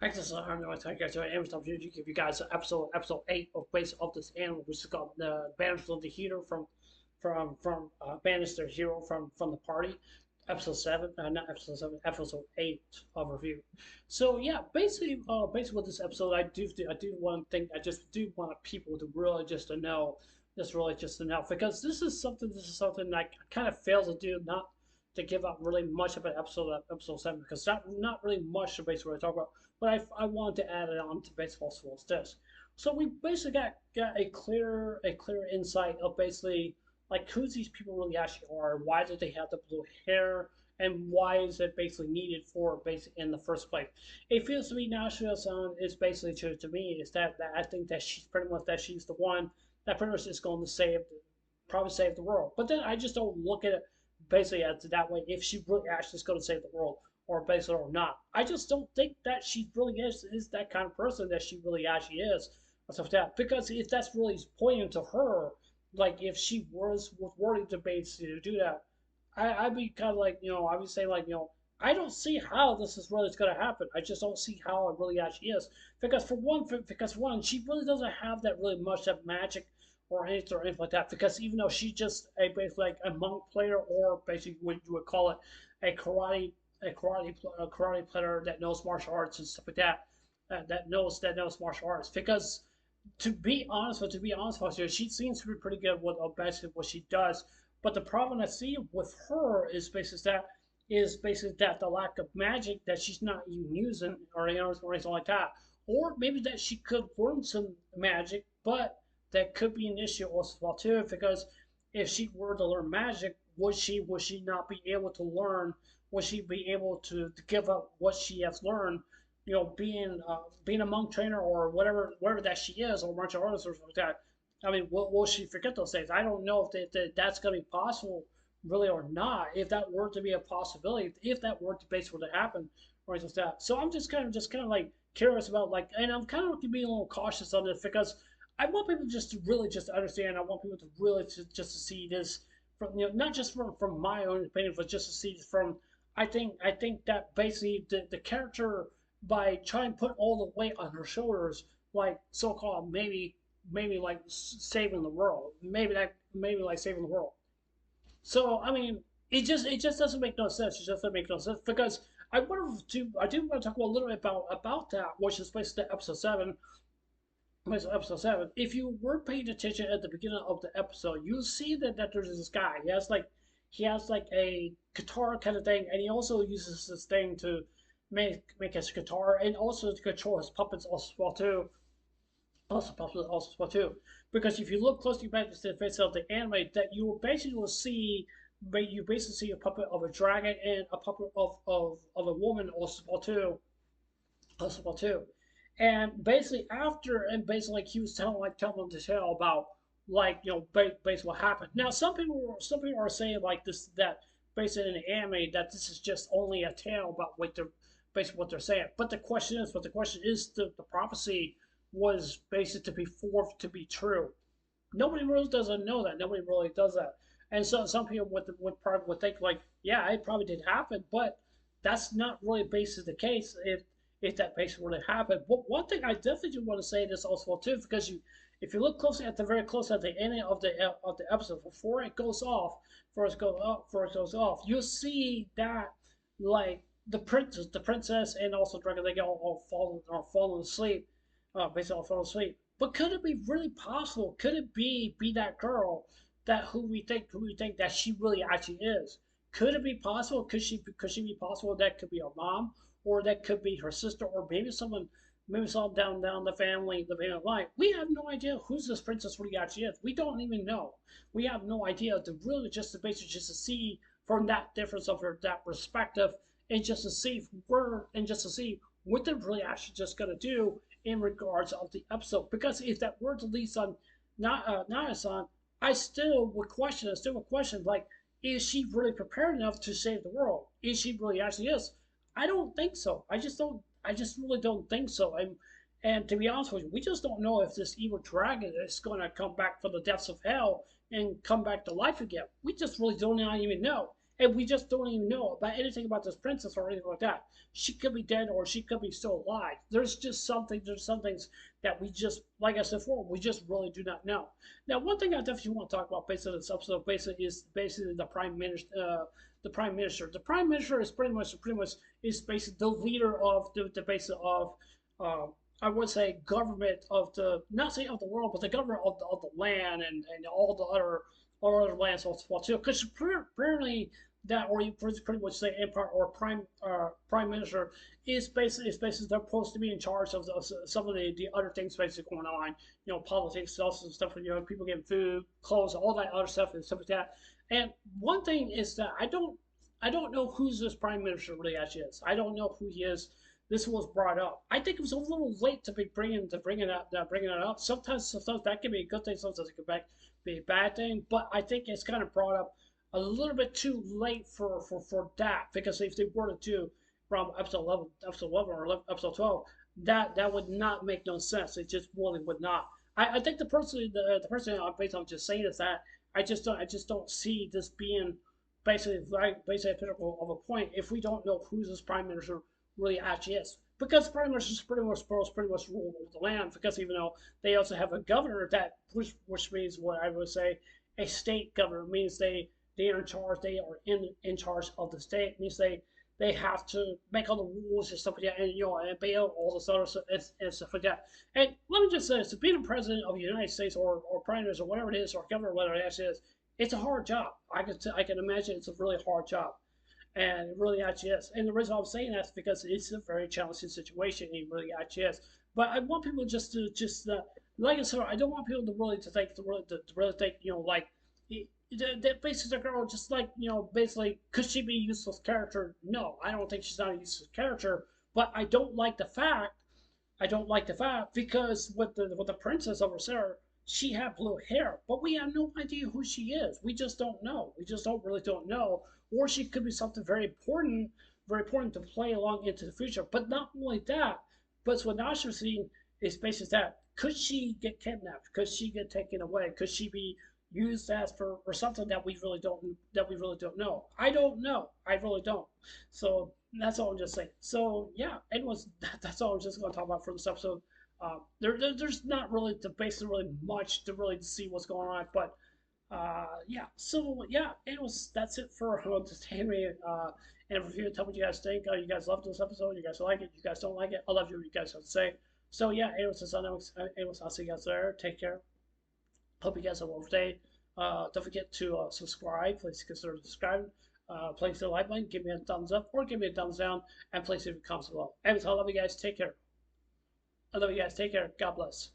I just I'm going to guys to Amazon to give you guys episode 8 of base of this animal, which is called the Banished the Hero from Banished the Hero from the party. Episode 7, not episode 7, episode 8 of review. So yeah, basically with this episode, I do want to think I just do want people to really just to know, just to know, because this is something that I kind of failed to do, not to give up really much of an episode 7, because not really much to basically talk about, but I wanted to add it on to baseball schools this. So we basically got a clear insight of basically like who these people really actually are, why do they have the blue hair, and why is it basically needed for basic in the first place. It feels to me Nashville Sound is basically to me is that I think that she's pretty much that she's the one that pretty much is going to probably save the world. But then I just don't look at it basically as that way if she really actually is going to save the world or basically or not. I just don't think that she really is that kind of person that she really actually is or stuff like that. Because if that's really pointing to her, like if she was worthy to basically do that, I'd be kind of like I would say like I don't see how this is really going to happen. I just don't see how it really actually is. Because for one, she really doesn't have that really much of magic or anything like that. Because even though she's just basically like a monk player, or basically what you would call it a karate player that knows martial arts and stuff like that, that knows martial arts. Because to be honest with you, she seems to be pretty good with basically what she does. But the problem I see with her is basically that the lack of magic that she's not even using or anything like that. Or maybe that she could learn some magic, but that could be an issue also as well too, because if she were to learn magic, would she not be able to learn? Would she be able to give up what she has learned? Being a monk trainer or whatever that she is, or martial artist or something like that. I mean, will she forget those things? I don't know if that's going to be possible, really, or not. If that were to be a possibility, if that were to basically happen, or anything like that. So I'm just kind of like curious about like, and I'm kind of being a little cautious on this because I want people just to really just understand. I want people to really just to see this from not just from my own opinion, but just to see this from. I think that basically the character, by trying to put all the weight on her shoulders, like so-called maybe like saving the world, maybe like saving the world. So I mean, it just doesn't make no sense. It just doesn't make no sense because I do want to talk a little bit about that, which is basically episode 7. Episode 7. If you were paying attention at the beginning of the episode, you see that there's this guy. He has like a guitar kind of thing, and he also uses this thing to make his guitar, and also to control his puppets also well too. Also well too. Because if you look closely back to the face of the anime, that you basically see a puppet of a dragon and a puppet of a woman also well too. Also well too. And basically like he was telling the tale about like basically what happened. Now some people are saying like this that basically in the anime that this is just only a tale about what they're saying. But the question is the prophecy was basically to be forth to be true. Nobody really doesn't know that. Nobody really does that. And so some people would think like, yeah, it probably did happen, but that's not really basically the case if that basically really happened. But one thing I definitely do want to say this also too, because if you look closely at the very close at the ending of the episode before it goes off, you'll see that like the princess, and also dragon, they all fallen asleep, basically all fallen asleep. But could it be really possible? Could it be that girl that who we think that she really actually is? Could it be possible? Could she be possible that could be her mom, or that could be her sister, or maybe someone down the family line. We have no idea who this princess really actually is. We don't even know. We have no idea to really just to basically just to see from that difference of her that perspective, and just to see what they're really actually just gonna do in regards of the episode. Because if that were to lead on not Nanasan, I still would question like, is she really prepared enough to save the world? Is she really actually is? I don't think so. I just really don't think so. And to be honest with you, we just don't know if this evil dragon is going to come back from the depths of hell and come back to life again. We just really don't even know. and we just don't even know about anything about this princess or anything like that. She could be dead or she could be still alive. There's some things that we just, like I said before, we just really do not know. Now, one thing I definitely want to talk about based on this episode, basically, is basically the prime minister. The prime minister. The prime minister is pretty much is basically the leader of the basic of uh, I would say government of the, not say of the world, but the government of the land and all other lands as well too. Because apparently that, or you pretty much say empire or prime minister is basically they're supposed to be in charge of some of the other things basically going on. You know, politics, also stuff. You know, people getting food, clothes, all that other stuff and stuff like that. And one thing is that I don't know who this prime minister really actually is. I don't know who he is. This was brought up. I think it was a little late to be bringing it up. Sometimes that can be a good thing. Sometimes it can be a bad thing. But I think it's kind of brought up a little bit too late for that, because if they were to do from episode 11 or episode 12, that would not make no sense. It just really would not. I think the person I'm based on just saying is that I just don't see this being basically a pinnacle of a point if we don't know who this prime minister really actually is. Because prime minister is pretty much rule over the land. Because even though they also have a governor that which means what I would say a state governor means they are in charge. They are in charge of the state. It means they have to make all the rules and stuff like that, and and obey all this other stuff and stuff like that. And let me just say, so being a president of the United States or prime minister or whatever it is, or governor, whatever it is, it's a hard job. I can imagine it's a really hard job, and it really actually is. And the reason I'm saying that is because it's a very challenging situation. It really actually is. But I want people just like I said, I don't want people to really to really think like that basically the girl just like basically could she be a useless character? No, I don't think she's not a useless character. But I don't like the fact because with the princess over there, she had blue hair, but we have no idea who she is. We just don't know. We just don't know. Or she could be something very important to play along into the future. But not only that, but what Nasruddin is basically that could she get kidnapped? Could she get taken away? Could she be used as for something that we really don't know? I don't know. I really don't. So that's all I'm just saying. So yeah, anyways, that's all I'm just going to talk about for this episode. There's not really to basically really much to really see what's going on, but yeah. So yeah, anyways, that's it for entertainment. And if you tell me what you guys think, you guys love this episode, you guys like it, you guys don't like it, I love you. What you guys have to say. So yeah, anyways, I'll see you guys there. Take care. Hope you guys have a wonderful day. Don't forget to subscribe. Please consider subscribing. Please hit the like button, give me a thumbs up or give me a thumbs down, and please leave a comment below. Anyways, I love you guys. Take care. I love you guys. Take care. God bless.